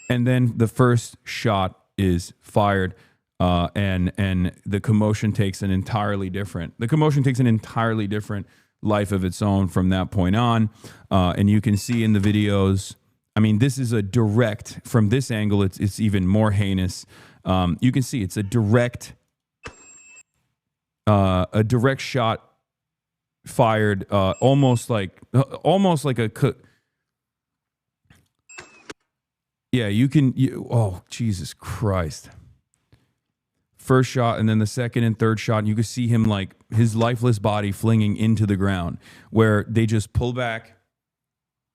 And then the first shot is fired, and the commotion takes an entirely different life of its own from that point on. And you can see in the videos, I mean, this is a direct, from this angle, it's even more heinous. You can see it's a direct shot fired, almost like a cook. Yeah, oh, Jesus Christ. First shot, and then the second and third shot, and you can see him, like, his lifeless body flinging into the ground, where they just pull back,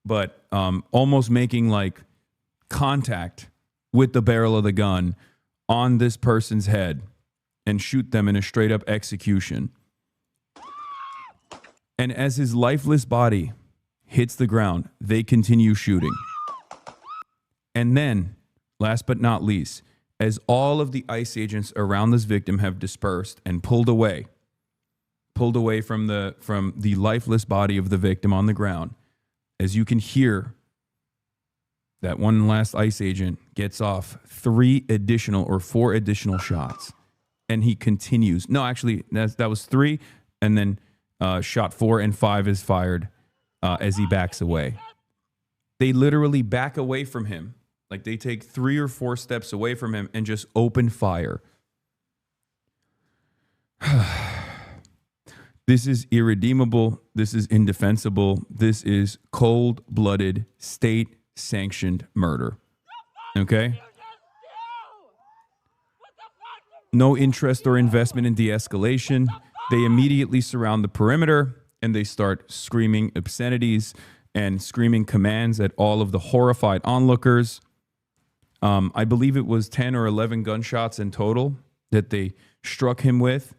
but almost making, like, contact with the barrel of the gun on this person's head and shoot them in a straight-up execution. And as his lifeless body hits the ground, they continue shooting. And then, last but not least, as all of the ICE agents around this victim have dispersed and pulled away from the lifeless body of the victim on the ground, as you can hear, that one last ICE agent gets off 4 additional shots, and he continues. No, actually, that was 3, and then shot 4 and 5 is fired as he backs away. They literally back away from him. Like, they take 3 or 4 steps away from him and just open fire. This is irredeemable. This is indefensible. This is cold-blooded, state-sanctioned murder. Okay? No interest or investment in de-escalation. They immediately surround the perimeter, and they start screaming obscenities and screaming commands at all of the horrified onlookers. I believe it was 10 or 11 gunshots in total that they struck him with.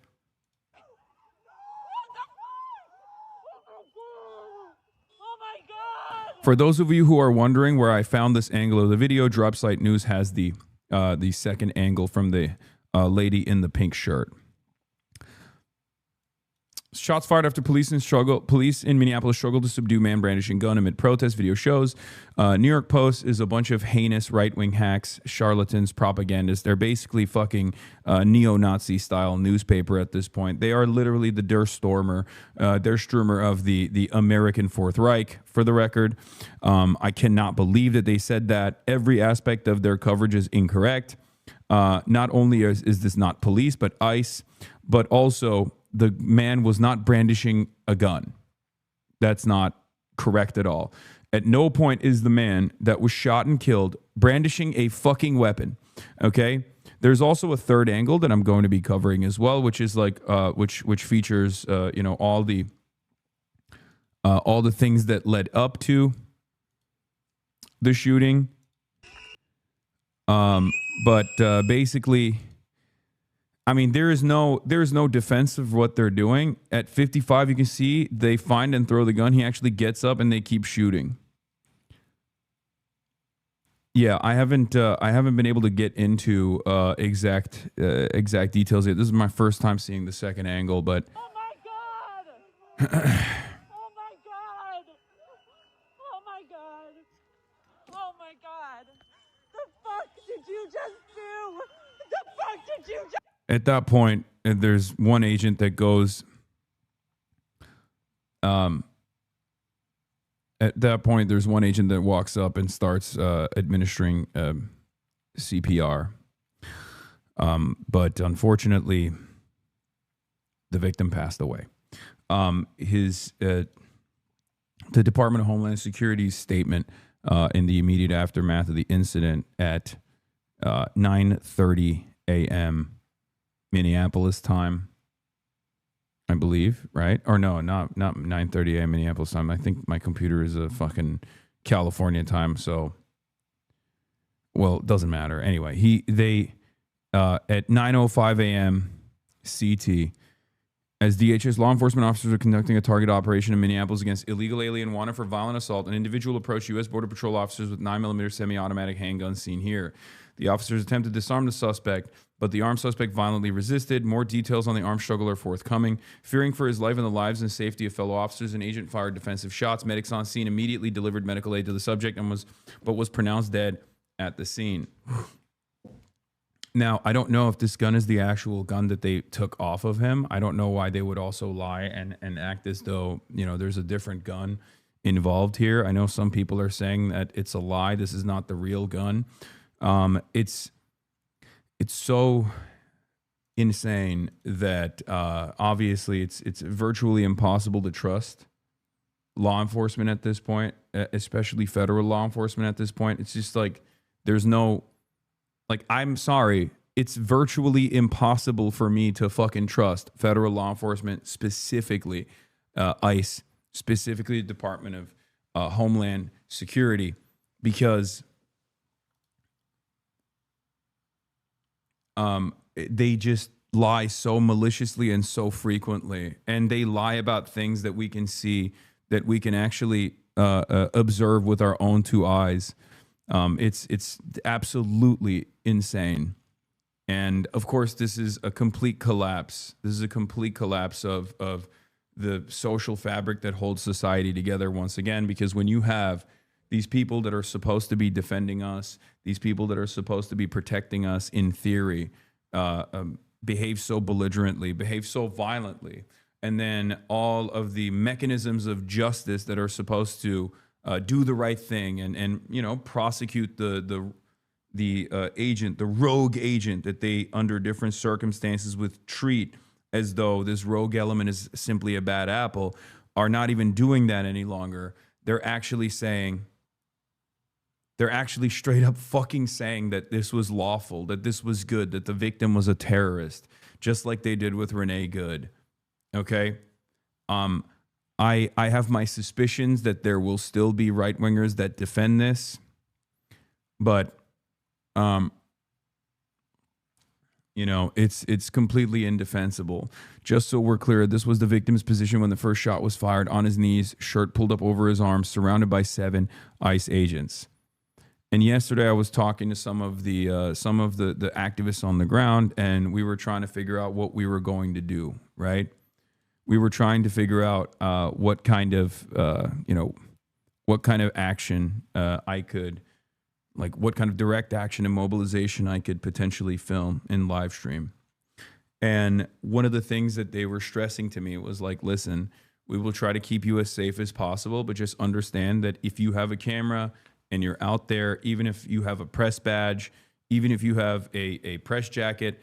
For those of you who are wondering where I found this angle of the video, Dropsite News has the second angle from the lady in the pink shirt. Shots fired after police in Minneapolis struggled to subdue man brandishing gun amid protest. Video shows. New York Post is a bunch of heinous right-wing hacks, charlatans, propagandists. They're basically fucking neo-Nazi style newspaper at this point. They are literally the Der Stürmer of the American Fourth Reich, for the record. I cannot believe that they said that. Every aspect of their coverage is incorrect. Not only is this not police, but ICE, but also the man was not brandishing a gun. That's not correct at all. At no point is the man that was shot and killed brandishing a fucking weapon. Okay? There's also a third angle that I'm going to be covering as well, which is like which features all the things that led up to the shooting. But basically, I mean, there is no defense of what they're doing. At 55, you can see they find and throw the gun. He actually gets up and they keep shooting. Yeah, I haven't been able to get into exact details yet. This is my first time seeing the second angle, but oh my god! Oh my god! Oh my god! Oh my god! The fuck did you just do? The fuck did you just... At that point, there's one agent that goes. At that point, there's one agent that walks up and starts administering CPR. But unfortunately, the victim passed away. The Department of Homeland Security's statement in the immediate aftermath of the incident at 9:30 a.m. Minneapolis time, I believe, right? Or no, not 9:30 a.m. Minneapolis time. I think my computer is a fucking California time, so well, it doesn't matter. Anyway, they at 9:05 a.m. CT, as DHS law enforcement officers are conducting a target operation in Minneapolis against illegal alien wanted for violent assault, an individual approached U.S. Border Patrol officers with 9mm semi-automatic handguns seen here. The officers attempted to disarm the suspect, but the armed suspect violently resisted. More details on the armed struggle are forthcoming. Fearing for his life and the lives and safety of fellow officers, an agent fired defensive shots. Medics on scene immediately delivered medical aid to the subject but was pronounced dead at the scene. Now, I don't know if this gun is the actual gun that they took off of him. I don't know why they would also lie and act as though, there's a different gun involved here. I know some people are saying that it's a lie. This is not the real gun. It's so insane that obviously it's virtually impossible to trust law enforcement at this point, especially federal law enforcement at this point. It's just like there's no... Like, I'm sorry, it's virtually impossible for me to fucking trust federal law enforcement, specifically ICE, specifically the Department of Homeland Security, because they just lie so maliciously and so frequently. And they lie about things that we can see, that we can actually observe with our own two eyes. It's absolutely insane. And of course, this is a complete collapse. This is a complete collapse of the social fabric that holds society together once again, because when you have these people that are supposed to be defending us, these people that are supposed to be protecting us in theory, behave so belligerently, behave so violently, and then all of the mechanisms of justice that are supposed to do the right thing and prosecute the agent, the rogue agent that they under different circumstances would treat as though this rogue element is simply a bad apple, are not even doing that any longer. They're actually straight up fucking saying that this was lawful, that this was good, that the victim was a terrorist, just like they did with Renee Good. Okay? I have my suspicions that there will still be right-wingers that defend this, but it's completely indefensible. Just so we're clear, this was the victim's position when the first shot was fired, on his knees, shirt pulled up over his arms, surrounded by 7 ICE agents. And yesterday I was talking to some of the activists on the ground, and we were trying to figure out what we were going to do, right? We were trying to figure out what kind of action I could, like what kind of direct action and mobilization I could potentially film and live stream. And one of the things that they were stressing to me was like, listen, we will try to keep you as safe as possible, but just understand that if you have a camera and you're out there, even if you have a press badge, even if you have a press jacket,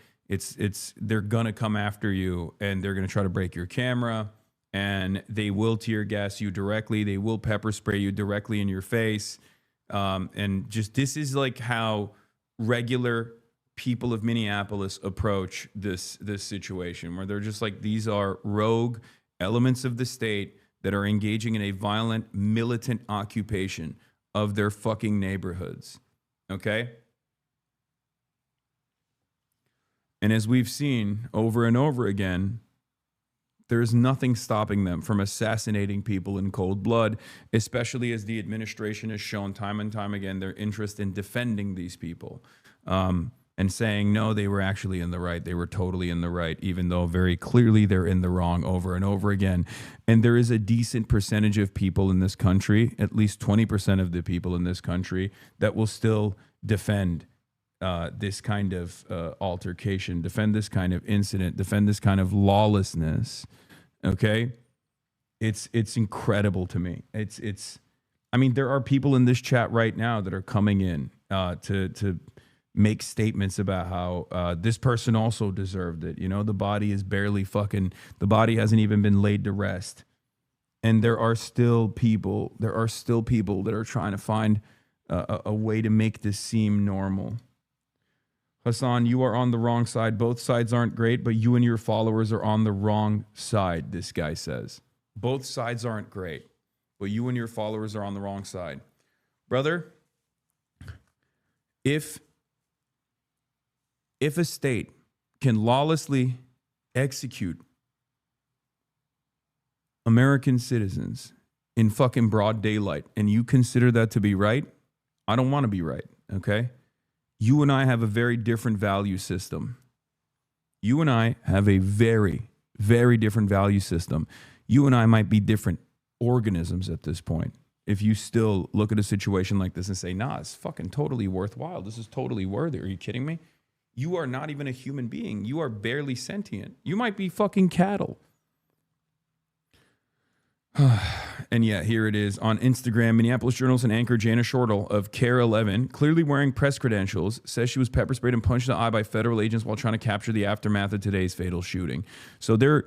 they're gonna come after you and they're gonna try to break your camera, and they will tear gas you directly. They will pepper spray you directly in your face. And just, this is like how regular people of Minneapolis approach this situation, where they're just like, these are rogue elements of the state that are engaging in a violent, militant occupation of their fucking neighborhoods. Okay? And as we've seen over and over again, there's nothing stopping them from assassinating people in cold blood, especially as the administration has shown time and time again their interest in defending these people, and saying, no, they were actually in the right. They were totally in the right, even though very clearly they're in the wrong over and over again. And there is a decent percentage of people in this country, at least 20% of the people in this country, that will still defend this kind of altercation, defend this kind of incident, defend this kind of lawlessness. Okay, it's incredible to me. I mean, there are people in this chat right now that are coming in to make statements about how this person also deserved it. The body is barely the body hasn't even been laid to rest, and there are still people that are trying to find a way to make this seem normal. Hassan, you are on the wrong side. Both sides aren't great, but you and your followers are on the wrong side, this guy says. Both sides aren't great, but you and your followers are on the wrong side. Brother, if a state can lawlessly execute American citizens in fucking broad daylight and you consider that to be right, I don't want to be right, okay? You and I have a very different value system. You and I have a very, very different value system. You and I might be different organisms at this point. if you still look at a situation like this and say, nah, it's fucking totally worthwhile. This is totally worthy. Are you kidding me? You are not even a human being. You are barely sentient. You might be fucking cattle. And yeah, here it is on Instagram. Minneapolis journalist and anchor Jana Shortle of Care 11, clearly wearing press credentials, says she was pepper sprayed and punched in the eye by federal agents while trying to capture the aftermath of today's fatal shooting. So they're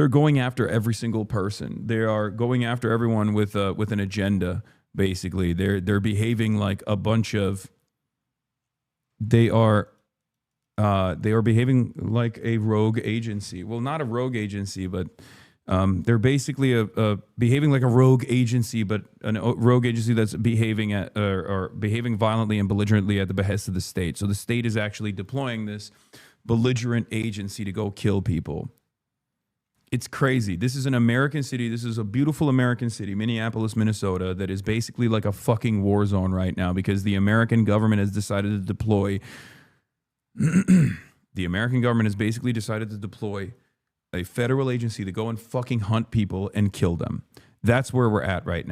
going after every single person. They are going after everyone with an agenda. Basically, they're behaving like a bunch of. They are behaving like a rogue agency. Well, not a rogue agency, but. They're basically behaving like a rogue agency, but a rogue agency that's behaving or behaving violently and belligerently at the behest of the state. So the state is actually deploying this belligerent agency to go kill people. It's crazy. This is an American city. This is a beautiful American city, Minneapolis, Minnesota, that is basically like a fucking war zone right now because the American government has decided to deploy. The American government has basically decided to deploy a federal agency to go and fucking hunt people and kill them. That's where we're at right now.